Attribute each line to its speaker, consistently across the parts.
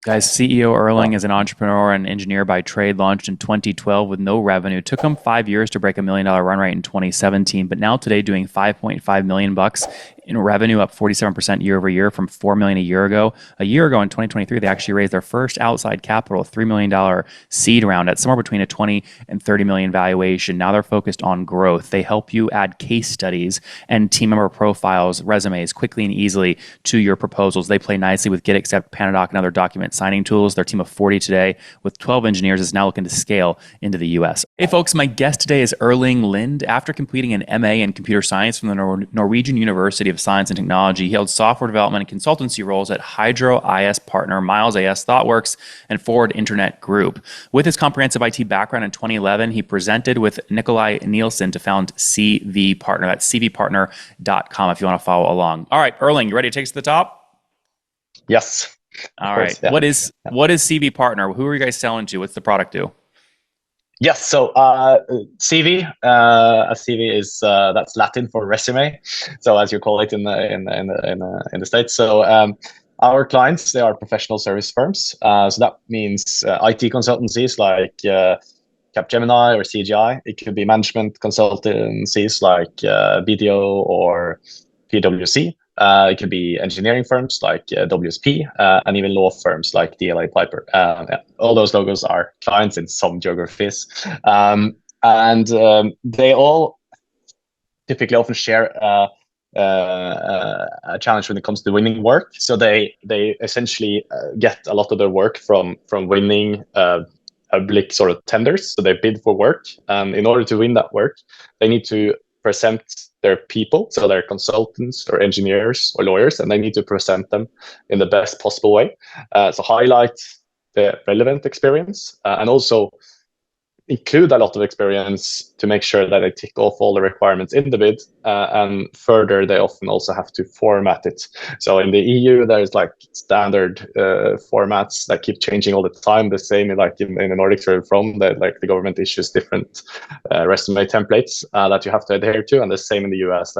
Speaker 1: Guys, CEO Erling is an entrepreneur and engineer by trade, launched in 2012 with no revenue. Took him 5 years to break $1 million run rate in 2017, but now today doing 5.5 million bucks in revenue, up 47% year over year from 4 million a year ago. A year ago in 2023, they actually raised their first outside capital, $3 million seed round at somewhere between a 20 and 30 million valuation. Now they're focused on growth. They help you add case studies and team member profiles, resumes quickly and easily to your proposals. They play nicely with Get Accept, Panadoc, and other document signing tools. Their team of 40 today with 12 engineers is now looking to scale into the US. Hey folks, my guest today is Erling Linde. After completing an MA in computer science from the Norwegian University of Science and Technology, he held software development and consultancy roles at Hydro IS Partner, Miles AS, ThoughtWorks, and Forward Internet Group. With his comprehensive IT background in 2011, he presented with Nikolai Nielsen to found CV Partner. That's cvpartner.com if you want to follow along. All right, Erling, you ready to take us to the top?
Speaker 2: Yes.
Speaker 1: All right. Yeah. What is CV Partner? Who are you guys selling to? What's the product do?
Speaker 2: Yes. So CV, a CV is that's Latin for resume. So as you call it in the States. So our clients, they are professional service firms. So that means IT consultancies like Capgemini or CGI. It could be management consultancies like BDO or PwC. It could be engineering firms like WSP and even law firms like DLA Piper. All those logos are clients in some geographies. They all typically often share a challenge when it comes to winning work. So they essentially get a lot of their work from winning public sort of tenders. So they bid for work. In order to win that work, they need to present their people, so their consultants or engineers or lawyers, and they need to present them in the best possible way. So highlight the relevant experience and also include a lot of experience to make sure that they tick off all the requirements in the bid. And further, they often also have to format it. So in the EU, there's like standard formats that keep changing all the time. The same like in the Nordics where you're from, that like the government issues different resume templates that you have to adhere to. And the same in the US,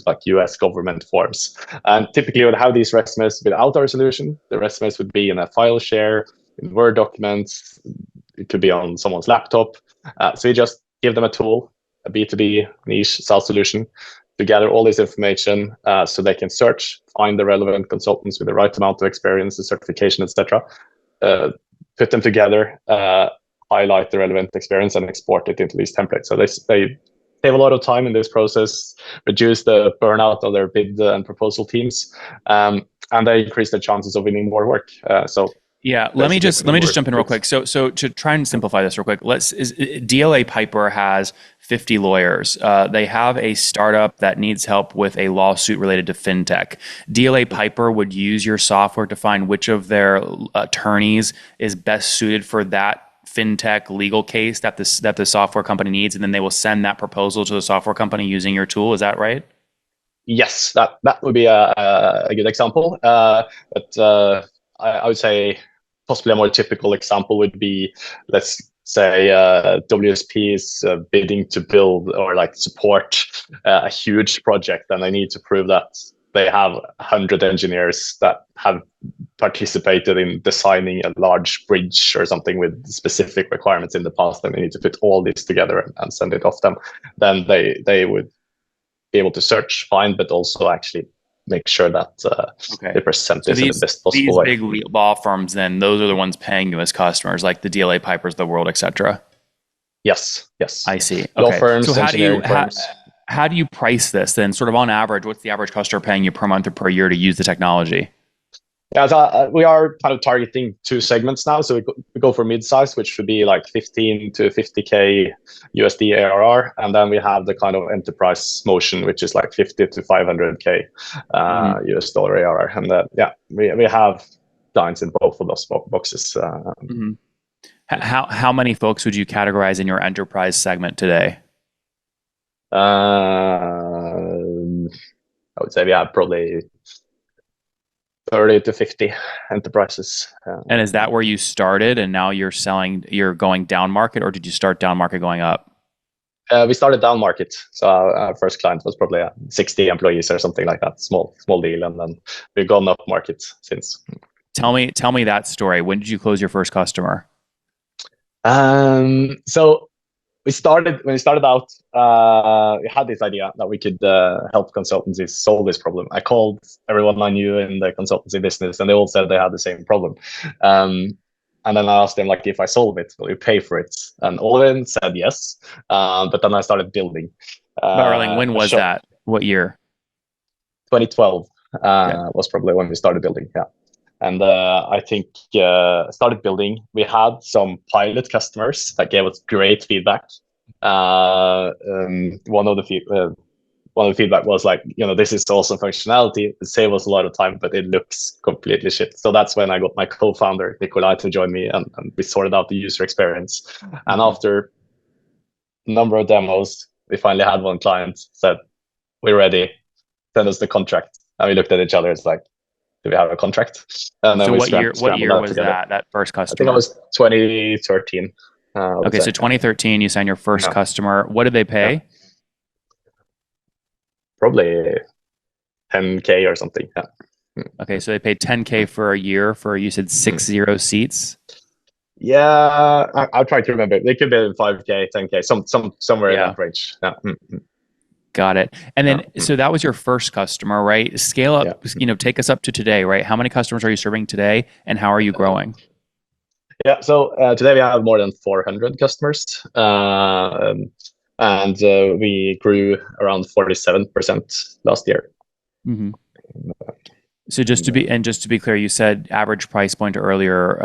Speaker 2: like US government forms. And typically would have these resumes without our solution. The resumes would be in a file share, in Word documents. It could be on someone's laptop. So you just give them a tool, a B2B niche SaaS solution, to gather all this information so they can search, find the relevant consultants with the right amount of experience, the certification, etc. Put them together, highlight the relevant experience, and export it into these templates. So they save a lot of time in this process, reduce the burnout of their bid and proposal teams, and they increase their chances of winning more work.
Speaker 1: Yeah, let me just jump in real quick. So to try and simplify this real quick, DLA Piper has 50 lawyers. They have a startup that needs help with a lawsuit related to fintech. DLA Piper would use your software to find which of their attorneys is best suited for that fintech legal case that the software company needs, and then they will send that proposal to the software company using your tool. Is that right?
Speaker 2: Yes, that would be a good example. But I would say possibly a more typical example would be, let's say WSP is bidding to build or like support a huge project, and they need to prove that they have 100 engineers that have participated in designing a large bridge or something with specific requirements in the past, and they need to put all this together and send it off them. Then they would be able to search, find, but also actually make sure that they present this in the best possible way.
Speaker 1: These big law firms, then, those are the ones paying you as customers, like the DLA Pipers of the world, etc.
Speaker 2: Yes.
Speaker 1: I see. Okay.
Speaker 2: Law firms,
Speaker 1: so how do you price this then? Sort of on average, what's the average customer paying you per month or per year to use the technology?
Speaker 2: Yeah, so we are kind of targeting two segments now. So we go for mid-size, which would be like 15 to 50K USD ARR. And then we have the kind of enterprise motion, which is like 50 to 500K US dollar ARR. And we have clients in both of those boxes.
Speaker 1: How many folks would you categorize in your enterprise segment today?
Speaker 2: I would say we have probably 30 to 50 enterprises.
Speaker 1: And is that where you started and now you're going down market, or did you start down market going up?
Speaker 2: We started down market. So our first client was probably 60 employees or something like that, small deal. And then we've gone up market since.
Speaker 1: Tell me that story. When did you close your first customer?
Speaker 2: So when we started out, we had this idea that we could help consultancies solve this problem. I called everyone I knew in the consultancy business, and they all said they had the same problem. And then I asked them, like, if I solve it, will you pay for it? And all of them said yes. But then I started building
Speaker 1: But Erling, when
Speaker 2: a
Speaker 1: was
Speaker 2: shop.
Speaker 1: that? What year?
Speaker 2: 2012
Speaker 1: Okay.
Speaker 2: was probably when we started building. Yeah. And I think started building. We had some pilot customers that gave us great feedback. One of the feedback was like, this is awesome functionality. It saves us a lot of time, but it looks completely shit. So that's when I got my co-founder Nikolai to join me, and we sorted out the user experience. And
Speaker 1: Mhm.
Speaker 2: after a number of demos, we finally had one client said, "We're ready. Send us the contract." And we looked at each other. It's like, do we have a contract? And then
Speaker 1: So
Speaker 2: we
Speaker 1: what year? What
Speaker 2: scrambled
Speaker 1: year
Speaker 2: that
Speaker 1: was
Speaker 2: together.
Speaker 1: that first
Speaker 2: I think it
Speaker 1: customer?
Speaker 2: was 2013. I would
Speaker 1: Okay,
Speaker 2: say.
Speaker 1: so 2013, you signed your first
Speaker 2: Yeah.
Speaker 1: customer. What did they
Speaker 2: Yeah.
Speaker 1: pay?
Speaker 2: Probably 10K or something. Yeah.
Speaker 1: Okay, so they paid 10K for a year for, you said,
Speaker 2: Mm.
Speaker 1: 60 seats.
Speaker 2: Yeah, I'll try to remember. They could be 5K, 10K, somewhere in
Speaker 1: Yeah,
Speaker 2: that range. Yeah.
Speaker 1: got it. And
Speaker 2: Yeah.
Speaker 1: then, so that was your first customer, right? Scale
Speaker 2: Yeah.
Speaker 1: up, take us up to today, right? How many customers are you serving today, and how are you growing?
Speaker 2: Yeah. So today we have more than 400 customers, and we grew around 47% last year.
Speaker 1: Hmm. So just to be clear, you said average price point earlier.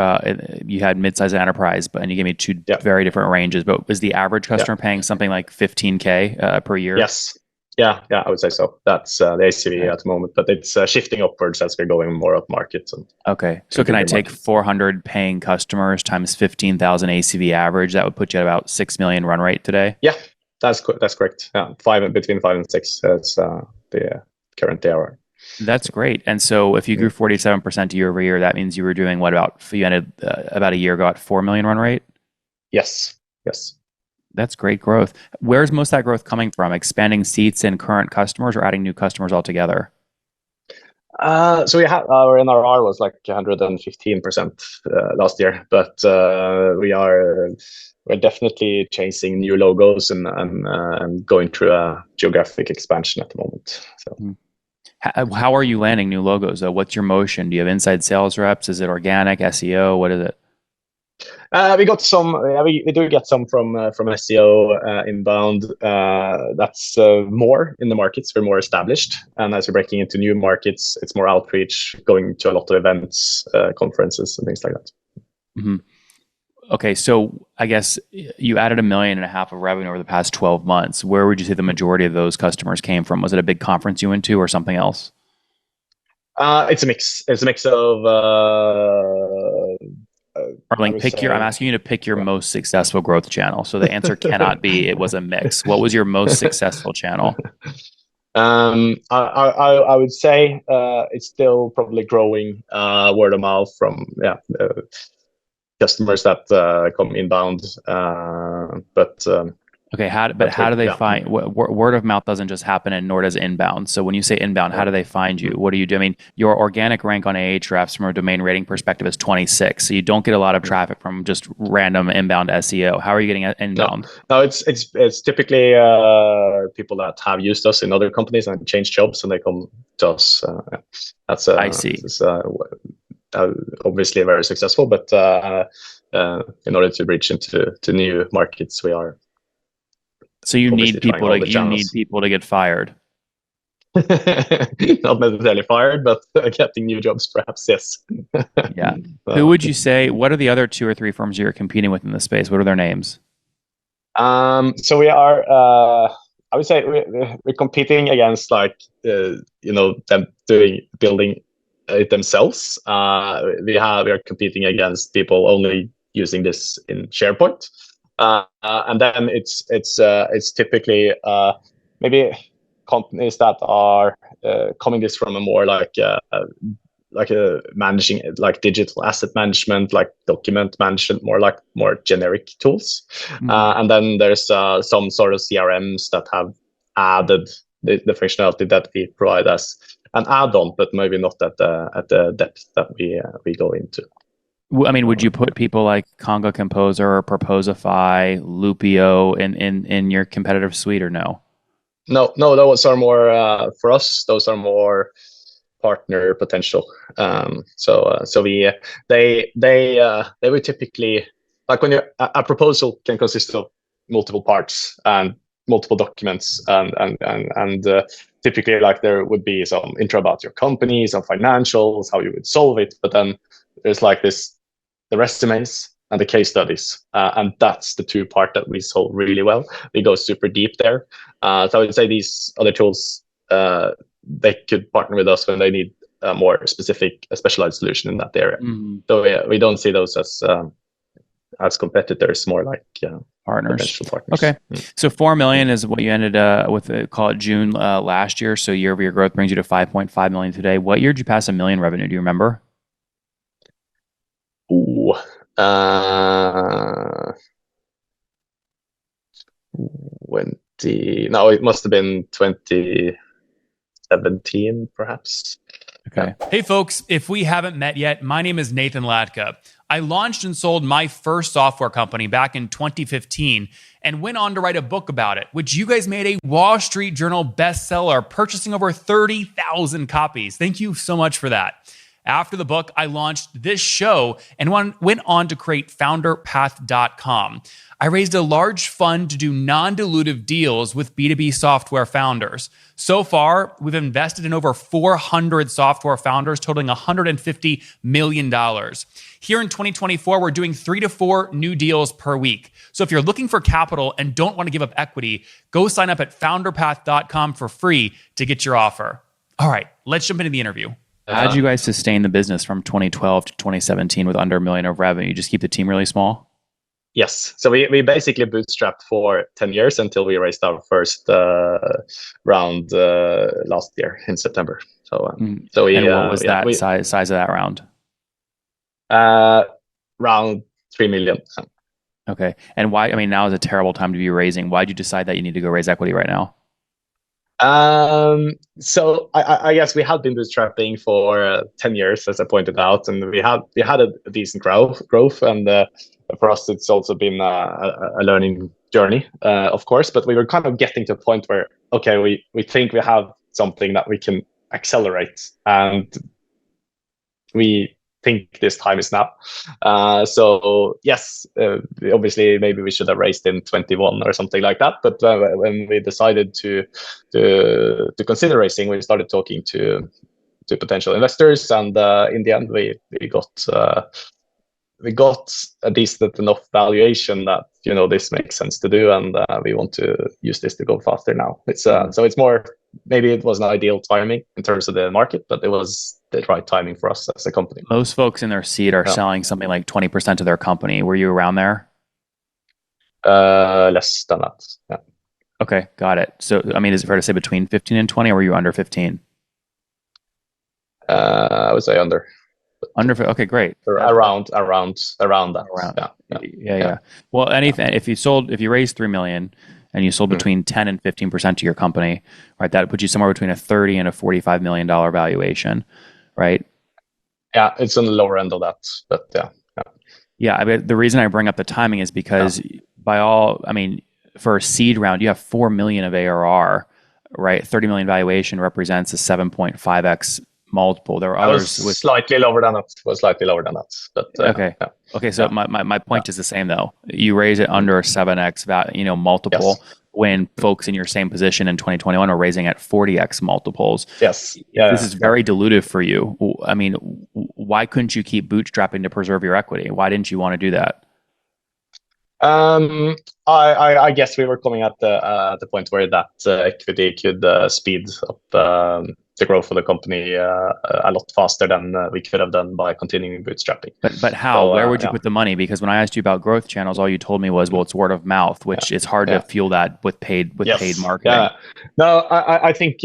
Speaker 1: You had midsize and enterprise, and you gave me two
Speaker 2: Yeah.
Speaker 1: very different ranges. But was the average
Speaker 2: Yeah.
Speaker 1: customer paying something like 15K per year?
Speaker 2: Yes. Yeah, I would say so. That's the ACV
Speaker 1: Okay.
Speaker 2: at the moment, but it's shifting upwards as we're going more up market and
Speaker 1: Okay.
Speaker 2: to
Speaker 1: So can I
Speaker 2: bigger
Speaker 1: take
Speaker 2: markets.
Speaker 1: 400 paying customers times 15,000 ACV average? That would put you at about 6 million run rate today.
Speaker 2: Yeah, that's correct. Yeah, between 5 and 6. That's the current ARR.
Speaker 1: That's great. And so if you grew 47% year over year, that means you were doing what, you ended about a year ago at 4 million run rate?
Speaker 2: Yes. Yes.
Speaker 1: That's great growth. Where's most of that growth coming from? Expanding seats in current customers or adding new customers altogether?
Speaker 2: So we had our NRR was like 115% last year, but we're definitely chasing new logos and going through a geographic expansion at the moment. So.
Speaker 1: How are you landing new logos though? What's your motion? Do you have inside sales reps? Is it organic, SEO? What is it?
Speaker 2: We got some. We do get some from SEO inbound. That's more in the markets. We're more established, and as we're breaking into new markets, it's more outreach, going to a lot of events, conferences, and things like that.
Speaker 1: Mm-hmm. Okay, so I guess you added 1.5 million of revenue over the past 12 months. Where would you say the majority of those customers came from? Was it a big conference you went to or something else?
Speaker 2: It's a mix. It's a mix of. I
Speaker 1: Erling,
Speaker 2: would say.
Speaker 1: I'm asking you to pick your
Speaker 2: Yeah.
Speaker 1: most successful growth channel. So the answer cannot be it was a mix. What was your most successful channel?
Speaker 2: I would say it's still probably growing word of mouth from customers that come inbound, but
Speaker 1: Okay, how
Speaker 2: but
Speaker 1: do they
Speaker 2: yeah.
Speaker 1: find word of mouth doesn't just happen and nor does inbound. So when you say inbound, how do they find you? What do you do? I mean, your organic rank on Ahrefs from a domain rating perspective is 26. So you don't get a lot of traffic from just random inbound SEO. How are you getting inbound?
Speaker 2: No, it's typically people that have used us in other companies and changed jobs and they come to us. That's
Speaker 1: I see.
Speaker 2: obviously very successful, but in order to reach into new markets, we are
Speaker 1: So you
Speaker 2: obviously
Speaker 1: need
Speaker 2: trying
Speaker 1: people
Speaker 2: all
Speaker 1: to
Speaker 2: the channels.
Speaker 1: get fired.
Speaker 2: Not necessarily fired, but getting new jobs, perhaps. Yes.
Speaker 1: Yeah. Who would you say? What are the other 2 or 3 firms you're competing with in the space? What are their names?
Speaker 2: So we are. I would say we're competing against them building it themselves. We are competing against people only using this in SharePoint, and then it's typically maybe companies that are coming this from a more like a managing like digital asset management, like document management, more generic tools. And then there's some sort of CRMs that have added the functionality that we provide as an add-on, but maybe not at the depth that we go into.
Speaker 1: I mean, would you put people like Conga Composer or Proposify, Loopio in your competitive suite or no?
Speaker 2: No, those are more for us. Those are more partner potential. So they would typically, like when a proposal can consist of multiple parts and multiple documents, and typically like there would be some intro about your company, some financials, how you would solve it, but then there's like the resumes and the case studies, and that's the two part that we solve really well. We go super deep there. So I would say these other tools, they could partner with us when they need a more specific, specialized solution in that area.
Speaker 1: Mm-hmm.
Speaker 2: So yeah, we don't see those as competitors, more like
Speaker 1: Partners.
Speaker 2: potential partners.
Speaker 1: Okay, so 4 million is what you ended with. Call it June last year. So year-over-year growth brings you to 5.5 million today. What year did you pass $1 million revenue? Do you remember?
Speaker 2: Ooh, 20. No, it must have been 2017, perhaps.
Speaker 1: Okay. Hey, folks, if we haven't met yet, my name is Nathan Latka. I launched and sold my first software company back in 2015 and went on to write a book about it, which you guys made a Wall Street Journal bestseller, purchasing over 30,000 copies. Thank you so much for that. After the book, I launched this show and went on to create founderpath.com. I raised a large fund to do non-dilutive deals with B2B software founders. So far, we've invested in over 400 software founders, totaling $150 million. Here in 2024, we're doing 3 to 4 new deals per week. So if you're looking for capital and don't want to give up equity, go sign up at founderpath.com for free to get your offer. All right, let's jump into the interview. How did you guys sustain the business from 2012 to 2017 with under $1 million of revenue? You just keep the team really small?
Speaker 2: Yes. So we basically bootstrapped for 10 years until we raised our first round last year in September. So
Speaker 1: and what was that size of that round?
Speaker 2: Around 3 million.
Speaker 1: Okay. And why? I mean, now is a terrible time to be raising. Why'd you decide that you need to go raise equity right now?
Speaker 2: So I guess we had been bootstrapping for 10 years, as I pointed out, and we had a decent growth, and for us it's also been a learning journey, of course. But we were kind of getting to a point where, okay, we think we have something that we can accelerate, and we think this time is now. So yes, obviously maybe we should have raised in 21 or something like that. But when we decided to consider raising, we started talking to potential investors, and in the end we got a decent enough valuation that this makes sense to do, and we want to use this to go faster now. It's so it's more, maybe it wasn't ideal timing in terms of the market, but it was the right timing for us as a company.
Speaker 1: Most folks in their seed are selling something like 20% of their company. Were you around there?
Speaker 2: Less than that. Yeah.
Speaker 1: Okay, got it. So I mean, is it fair to say between 15 and 20, or were you under 15?
Speaker 2: I would say under.
Speaker 1: Okay, great.
Speaker 2: Around that.
Speaker 1: Yeah. Well, if you raised 3 million and you sold between 10 and 15% of your company, right, that puts you somewhere between a 30 and a $45 million valuation, right?
Speaker 2: Yeah, it's on the lower end of that, but yeah.
Speaker 1: I mean, the reason I bring up the timing is because for a seed round, you have 4 million of ARR, right? 30 million valuation represents a 7.5x multiple. There are others with
Speaker 2: slightly lower than that. But
Speaker 1: okay.
Speaker 2: Yeah.
Speaker 1: Okay. So my point is the same though. You raise it under a 7x multiple, yes, when folks in your same position in 2021 are raising at 40x multiples.
Speaker 2: Yes.
Speaker 1: This is very dilutive for you. I mean, why couldn't you keep bootstrapping to preserve your equity? Why didn't you want to do that?
Speaker 2: I guess we were coming at the point where that equity could speed up the growth of the company a lot faster than we could have done by continuing bootstrapping.
Speaker 1: But how? Where would you put the money? Because when I asked you about growth channels, all you told me was, well, it's word of mouth, which is hard to fuel that with paid marketing.
Speaker 2: Yeah. No, I think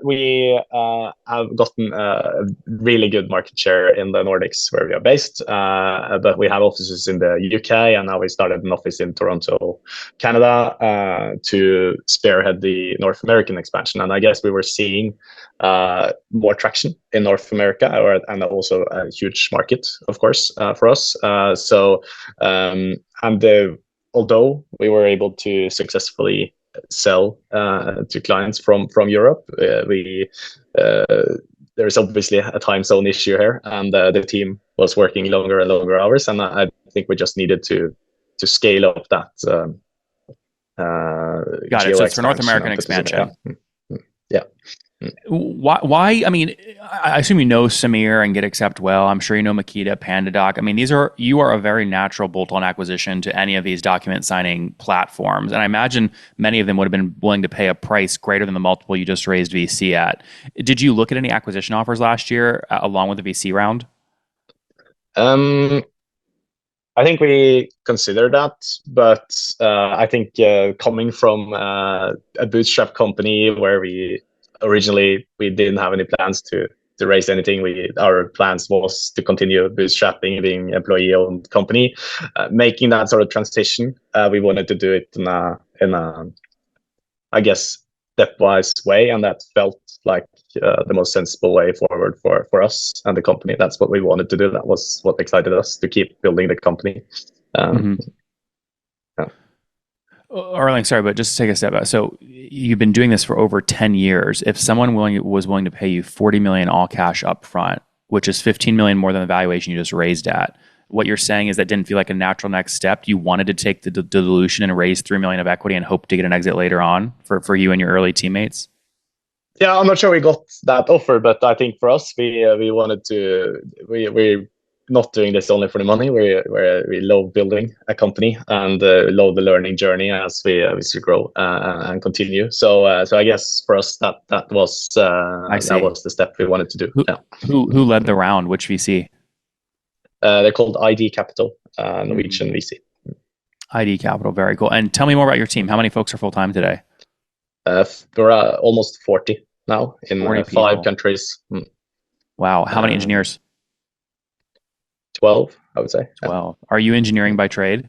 Speaker 2: we have gotten a really good market share in the Nordics where we are based, but we have offices in the UK, and now we started an office in Toronto, Canada, to spearhead the North American expansion. And I guess we were seeing more traction in North America, and also a huge market, of course, for us. Although we were able to successfully sell to clients from Europe, there's obviously a time zone issue here, and the team was working longer and longer hours, and I think we just needed to scale up that
Speaker 1: Got it. So it's for North American expansion.
Speaker 2: Yeah.
Speaker 1: Why? I mean, I assume you know Samir and GetAccept well. I'm sure you know Makita, PandaDoc. I mean, you are a very natural bolt-on acquisition to any of these document signing platforms. And I imagine many of them would have been willing to pay a price greater than the multiple you just raised VC at. Did you look at any acquisition offers last year along with the VC round?
Speaker 2: I think we considered that, but I think coming from a bootstrap company where originally we didn't have any plans to raise anything. Our plans was to continue bootstrapping, being employee-owned company. Making that sort of transition, we wanted to do it in a I guess stepwise way, and that felt like the most sensible way forward for us and the company. That's what we wanted to do. That was what excited us to keep building the company.
Speaker 1: Erling, sorry, but just to take a step back. So you've been doing this for over 10 years. If someone was willing to pay you 40 million all cash up front, which is 15 million more than the valuation you just raised at, what you're saying is that didn't feel like a natural next step. You wanted to take the dilution and raise 3 million of equity and hope to get an exit later on for you and your early teammates?
Speaker 2: Yeah, I'm not sure we got that offer, but I think for us, we wanted to. We're not doing this only for the money. We love building a company and love the learning journey as we grow and continue. So I guess for us that was the step we wanted to do.
Speaker 1: Who led the round? Which VC?
Speaker 2: They're called ID Capital, Norwegian VC.
Speaker 1: ID Capital, very cool. And tell me more about your team. How many folks are full time today?
Speaker 2: We're almost 40 now in 5 countries.
Speaker 1: Wow. How many engineers?
Speaker 2: 12, I would say.
Speaker 1: 12. Are you engineering by trade?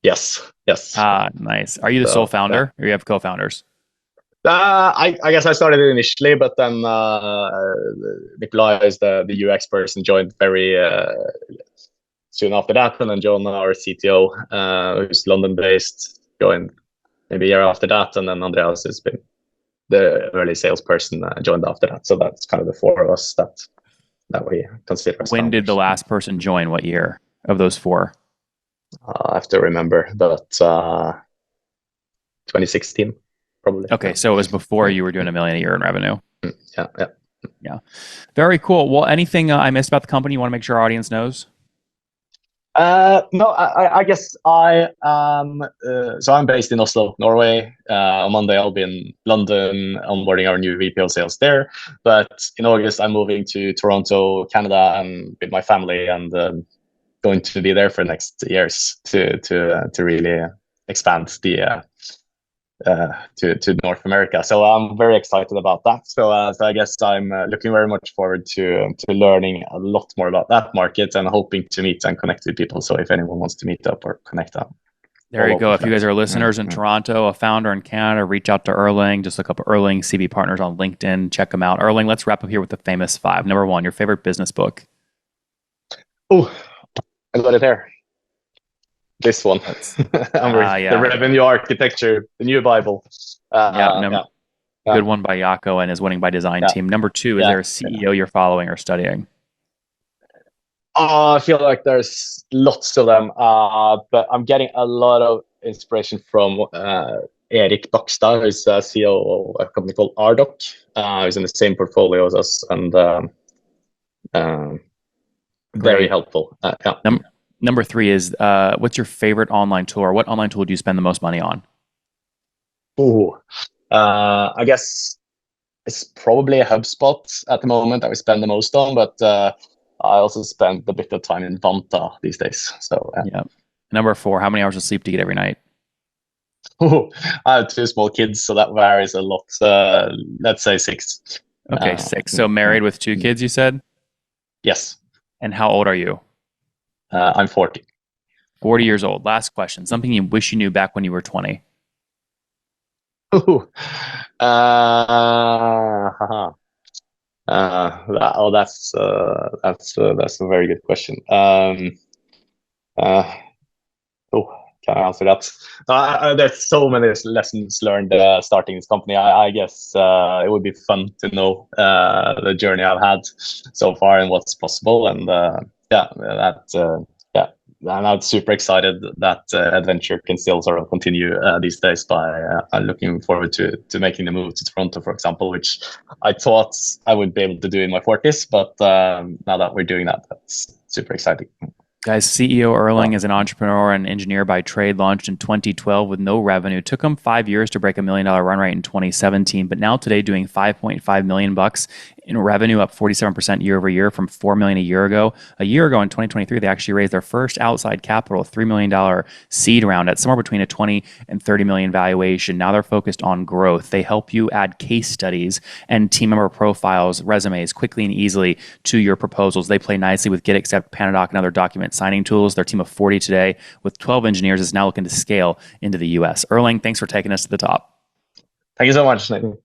Speaker 2: Yes.
Speaker 1: Nice. Are you the sole founder or you have co-founders?
Speaker 2: I guess I started initially, but then Nikolai is the UX person, joined very soon after that, and then John, our CTO, who's London-based, joined maybe a year after that, and then Andreas has been the early salesperson, joined after that. So that's kind of the 4 of us that we consider as
Speaker 1: When
Speaker 2: founders.
Speaker 1: did the last person join? What year of those 4?
Speaker 2: I have to remember, but 2016 probably.
Speaker 1: Okay, so it was before you were doing $1 million a year in revenue.
Speaker 2: Yeah.
Speaker 1: Very cool. Well, anything I missed about the company you want to make sure our audience knows?
Speaker 2: No, I guess I am. So I'm based in Oslo, Norway. On Monday, I'll be in London onboarding our new VP of sales there. But in August, I'm moving to Toronto, Canada, and with my family, and going to be there for the next years to really expand to North America. So I'm very excited about that. So I guess I'm looking very much forward to learning a lot more about that market and hoping to meet and connect with people. So if anyone wants to meet up or connect up.
Speaker 1: There you go. If you guys are listeners in Toronto, a founder in Canada, reach out to Erling. Just look up Erling CV Partners on LinkedIn. Check them out. Erling, let's wrap up here with the famous 5. Number 1, your favorite business book.
Speaker 2: Oh, I got it here. This one. The Revenue Architecture, the new Bible.
Speaker 1: Good one by Jaco and his Winning by Design team. Number 2, is there a CEO you're following or studying?
Speaker 2: I feel like there's lots of them, but I'm getting a lot of inspiration from Erik Bakstad, who's CEO of a company called Ardoc. He's in the same portfolio as us, and very helpful.
Speaker 1: Number 3 is, what's your favorite online tool, or what online tool do you spend the most money on?
Speaker 2: I guess it's probably a HubSpot at the moment that we spend the most on, but I also spend a bit of time in Vanta these days. So
Speaker 1: Number 4, how many hours of sleep do you get every night?
Speaker 2: I have 2 small kids, so that varies a lot. Let's say 6.
Speaker 1: Okay, 6. So married with 2 kids, you said?
Speaker 2: Yes.
Speaker 1: And how old are you?
Speaker 2: I'm 40.
Speaker 1: 40 years old. Last question. Something you wish you knew back when you were 20.
Speaker 2: That's a very good question. Uh, oh, can I answer that? There's so many lessons learned starting this company. I guess it would be fun to know the journey I've had so far and what's possible. And yeah, and I'm super excited that adventure can still sort of continue these days. I'm looking forward to making the move to Toronto, for example, which I thought I would be able to do in my 40s, but now that we're doing that, that's super exciting.
Speaker 1: Guys, CEO Erling is an entrepreneur and engineer by trade, launched in 2012 with no revenue. Took him 5 years to break $1 million run rate in 2017, but now today doing 5.5 million bucks in revenue, up 47% year over year from 4 million a year ago. A year ago in 2023, they actually raised their first outside capital, $3 million seed round at somewhere between a 20 and 30 million valuation. Now they're focused on growth. They help you add case studies and team member profiles, resumes quickly and easily to your proposals. They play nicely with GetAccept, Panadoc, and other document signing tools. Their team of 40 today with 12 engineers is now looking to scale into the US. Erling, thanks for taking us to the top.
Speaker 2: Thank you so much, Nathan.